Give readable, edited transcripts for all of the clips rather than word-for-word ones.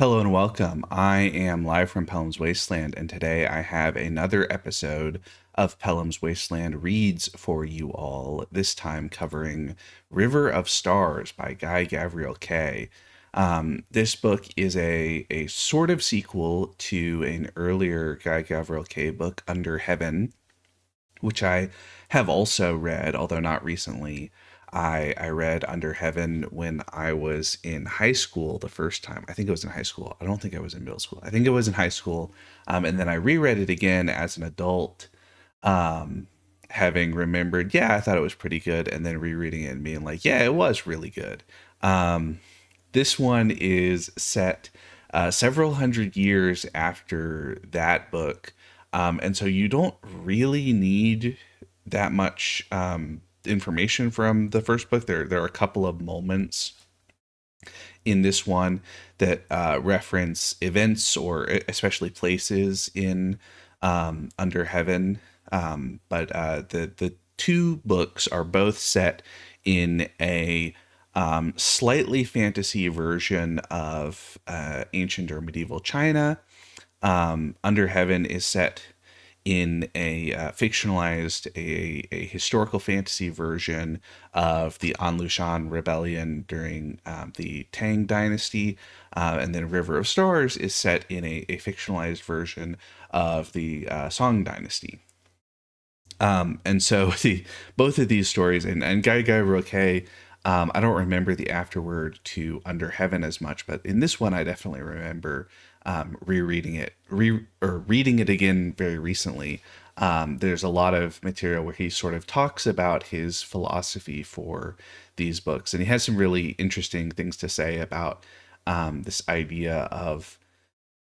Hello and welcome. I am live from Pellam's Wasteland, and today I have another episode of Pellam's Wasteland Reads for you all, this time covering River of Stars by Guy Gavriel Kay. This book is a sort of sequel to an earlier Guy Gavriel Kay book, Under Heaven, which I have also read, although not recently. I read Under Heaven when I was in high school the first time. I think it was in high school. I don't think I was in middle school. I think it was in high school. And then I reread it again as an adult, um, having remembered, yeah, I thought it was pretty good. And then rereading it and being like, yeah, it was really good. This one is set several hundred years after that book. And so you don't really need that much information from the first book. There are a couple of moments in this one that reference events or especially places in Under Heaven. But the two books are both set in a slightly fantasy version of ancient or medieval China. Under Heaven is set in a fictionalized, a historical fantasy version of the Anlushan rebellion during the Tang dynasty. And then River of Stars is set in a fictionalized version of the Song dynasty. And so the both of these stories, and Guy Gavriel Kay, I don't remember the afterword to Under Heaven as much, but in this one I definitely remember rereading it, or reading it again very recently. There's a lot of material where he sort of talks about his philosophy for these books, and he has some really interesting things to say about this idea of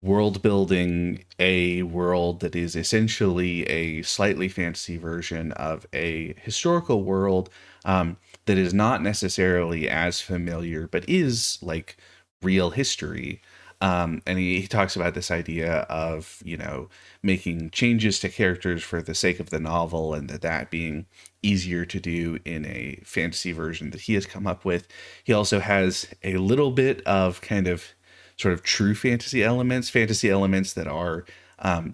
world building a world that is essentially a slightly fantasy version of a historical world, that is not necessarily as familiar, but is like real history. And he talks about this idea of, making changes to characters for the sake of the novel, and that being easier to do in a fantasy version that he has come up with. He also has a little bit of kind of sort of true fantasy elements that are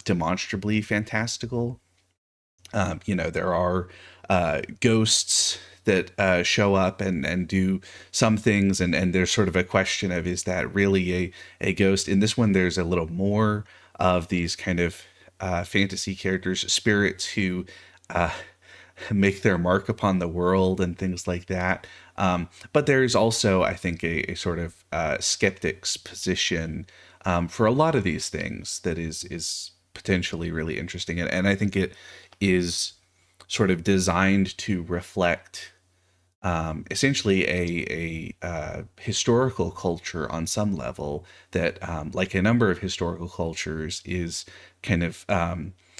demonstrably fantastical. There are ghosts that show up and do some things, and there's sort of a question of, is that really a ghost? In this one, there's a little more of these kind of fantasy characters, spirits who uh, make their mark upon the world and things like that. But there's also, I think, a sort of skeptic's position for a lot of these things that is potentially really interesting, and I think it is sort of designed to reflect essentially a historical culture on some level that, like a number of historical cultures, is kind of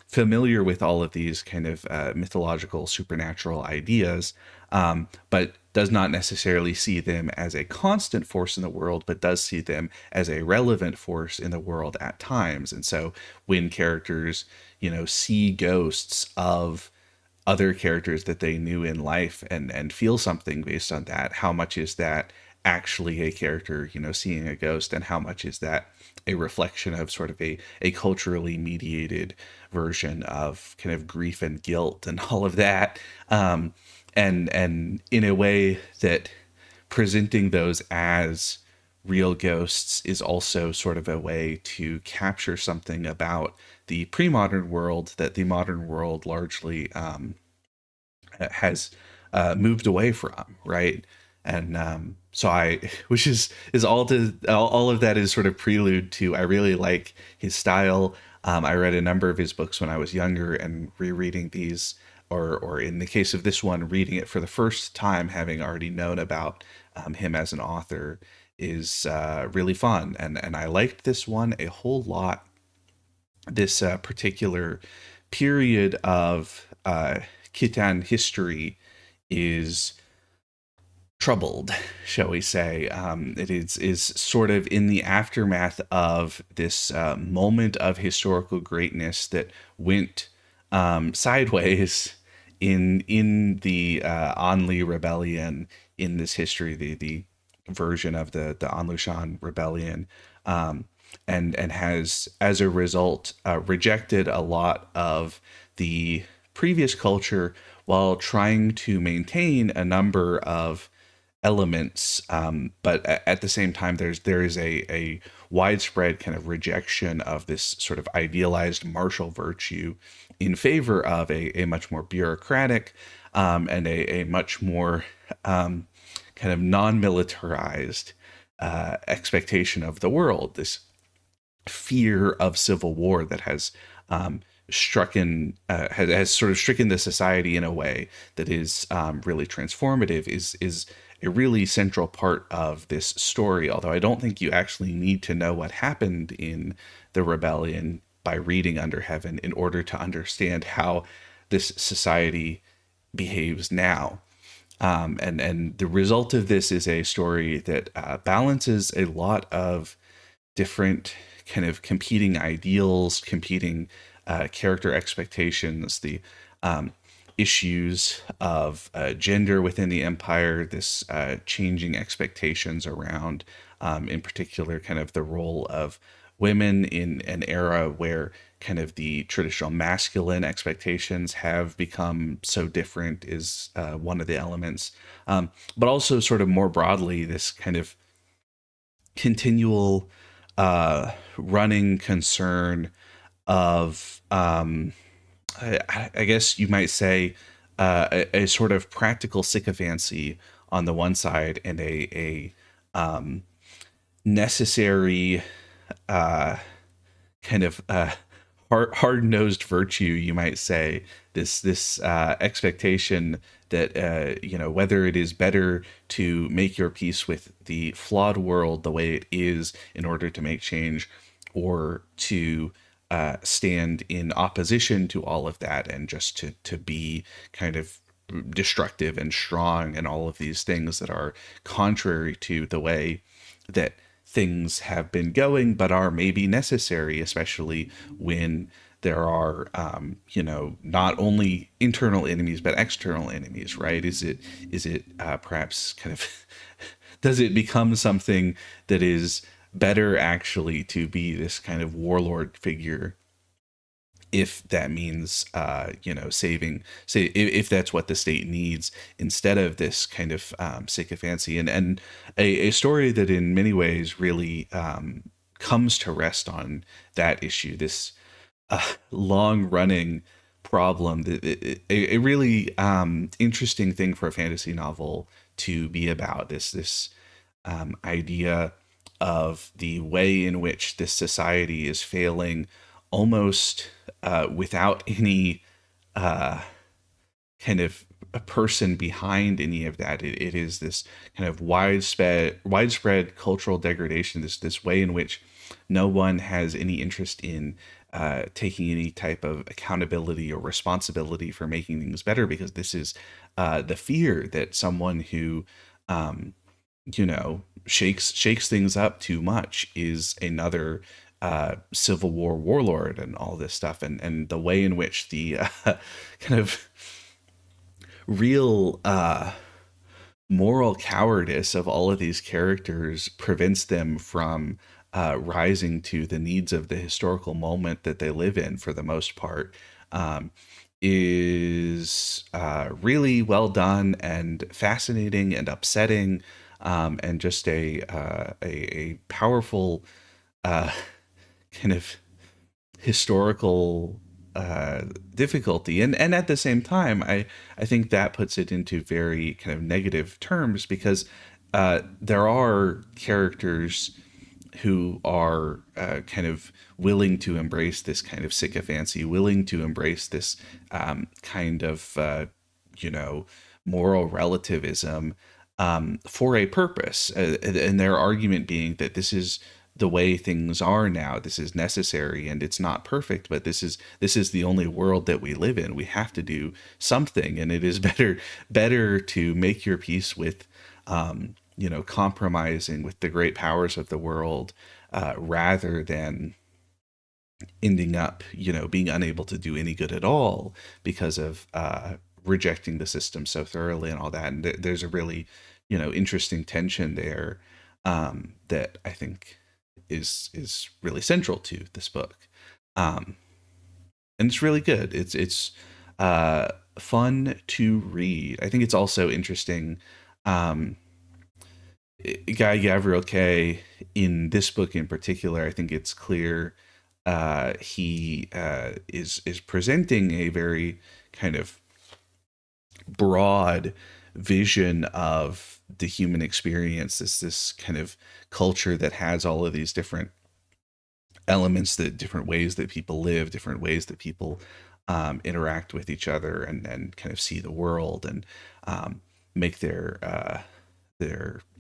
familiar with all of these kind of mythological supernatural ideas, but does not necessarily see them as a constant force in the world, but does see them as a relevant force in the world at times. And so when characters, see ghosts of other characters that they knew in life, and feel something based on that, how much is that actually a character, seeing a ghost, and how much is that a reflection of sort of a culturally mediated version of kind of grief and guilt and all of that. And in a way that presenting those as real ghosts is also sort of a way to capture something about the pre-modern world that the modern world largely has moved away from, right? And so which is all of that is sort of prelude to, I really like his style. I read a number of his books when I was younger, and rereading these, or in the case of this one, reading it for the first time, having already known about him as an author, is really fun. And I liked this one a whole lot. This particular period of Khitan history is troubled, shall we say. It is sort of in the aftermath of this moment of historical greatness that went sideways in the Anli rebellion in this history, the version of the Anlushan rebellion, um, and has as a result rejected a lot of the previous culture while trying to maintain a number of elements, but at the same time, there is a widespread kind of rejection of this sort of idealized martial virtue in favor of a much more bureaucratic, and a much more kind of non-militarized expectation of the world. This fear of civil war that has has sort of stricken the society in a way that is really transformative is a really central part of this story. Although I don't think you actually need to know what happened in the rebellion by reading Under Heaven in order to understand how this society behaves now. And the result of this is a story that balances a lot of different kind of competing ideals, competing character expectations, the issues of gender within the empire, this changing expectations around, in particular, kind of the role of women in an era where kind of the traditional masculine expectations have become so different is one of the elements. But also, sort of more broadly, this kind of continual running concern of, I guess you might say, a sort of practical sycophancy on the one side, and a necessary kind of hard-nosed virtue, you might say. This expectation that whether it is better to make your peace with the flawed world the way it is in order to make change, or to stand in opposition to all of that and just to be kind of destructive and strong and all of these things that are contrary to the way that things have been going, but are maybe necessary, especially when there are, not only internal enemies but external enemies, right? Is it perhaps kind of does it become something that is better actually to be this kind of warlord figure, if that means saving, say, if that's what the state needs, instead of this kind of sycophancy, and a story that in many ways really comes to rest on that issue, this long running problem, that a really interesting thing for a fantasy novel to be about, this idea of the way in which this society is failing, almost without any kind of a person behind any of that. It is this kind of widespread cultural degradation. This way in which no one has any interest in taking any type of accountability or responsibility for making things better, because this is the fear that someone who shakes things up too much is another Civil War warlord and all this stuff, and the way in which the kind of real moral cowardice of all of these characters prevents them from rising to the needs of the historical moment that they live in, for the most part, is really well done and fascinating and upsetting, and just a powerful kind of historical difficulty, and at the same time, I think that puts it into very kind of negative terms, because there are characters who are kind of willing to embrace this kind of sycophancy, willing to embrace this kind of moral relativism for a purpose, and their argument being that this is the way things are now. This is necessary, and it's not perfect, but this is the only world that we live in. We have to do something, and it is better to make your peace with compromising with the great powers of the world, rather than ending up being unable to do any good at all because of rejecting the system so thoroughly and all that. And there's a really interesting tension there, that I think is really central to this book. Um, and it's really good. It's uh, fun to read. I think it's also interesting. Um, Guy Gavriel Kay, in this book in particular, I think it's clear he is presenting a very kind of broad vision of the human experience. This kind of culture that has all of these different elements, that different ways that people live, different ways that people interact with each other, and kind of see the world, and make their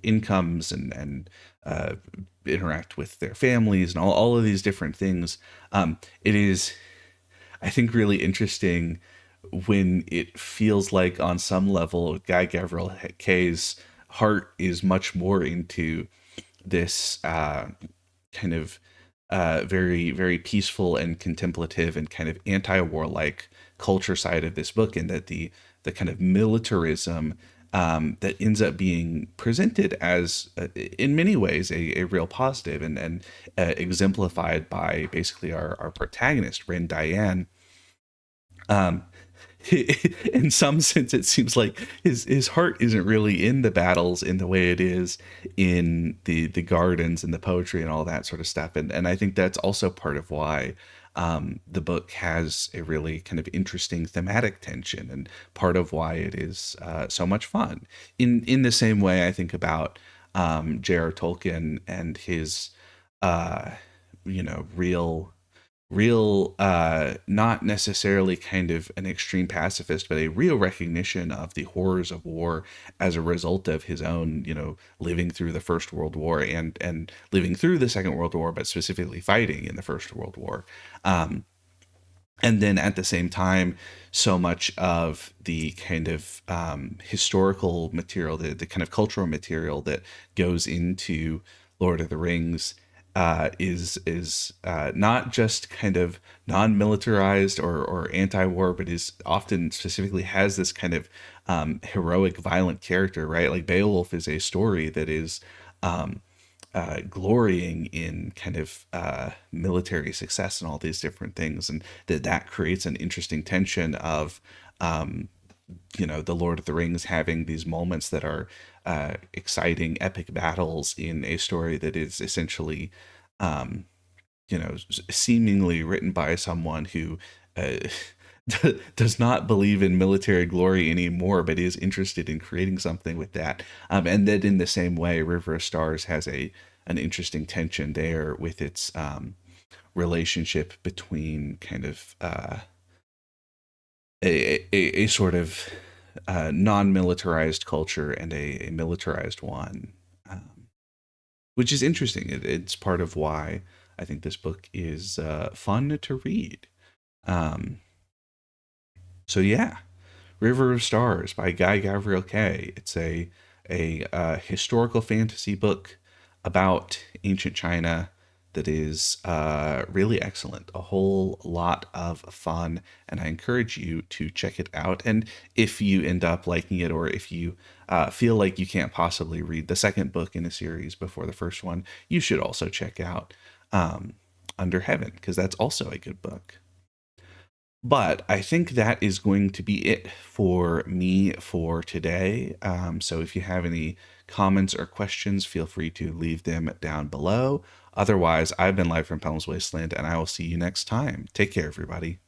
incomes, and uh, interact with their families, and all of these different things. It is, I think, really interesting when it feels like on some level Guy Gavriel Kay's heart is much more into this kind of very, very peaceful and contemplative and kind of anti-warlike culture side of this book, and that the kind of militarism that ends up being presented as, in many ways, a real positive, and exemplified by basically our protagonist, Ren Diane. Um, in some sense, it seems like his heart isn't really in the battles in the way it is in the gardens and the poetry and all that sort of stuff. And I think that's also part of why the book has a really kind of interesting thematic tension, and part of why it is so much fun. In the same way, I think about J.R. Tolkien and his uh, real not necessarily kind of an extreme pacifist, but a real recognition of the horrors of war as a result of his own, living through the First World War, and living through the Second World War, but specifically fighting in the First World War. And then at the same time, so much of the kind of historical material, the kind of cultural material that goes into Lord of the Rings, is not just kind of non-militarized or anti-war, but is often specifically has this kind of heroic, violent character, right? Like Beowulf is a story that is um, glorying in kind of military success and all these different things, and that creates an interesting tension of the Lord of the Rings having these moments that are exciting, epic battles in a story that is essentially um, seemingly written by someone who uh, does not believe in military glory anymore, but is interested in creating something with that. And then in the same way, River of Stars has an interesting tension there with its relationship between kind of a sort of non-militarized culture and a militarized one, which is interesting. It's part of why I think this book is fun to read. Um, so yeah, River of Stars by Guy Gavriel Kay. It's a historical fantasy book about ancient China that is really excellent. A whole lot of fun, and I encourage you to check it out. And if you end up liking it, or if you feel like you can't possibly read the second book in a series before the first one, you should also check out Under Heaven, because that's also a good book. But I think that is going to be it for me for today. So if you have any comments or questions, feel free to leave them down below. Otherwise, I've been live from Pellam's Wasteland, and I will see you next time. Take care, everybody.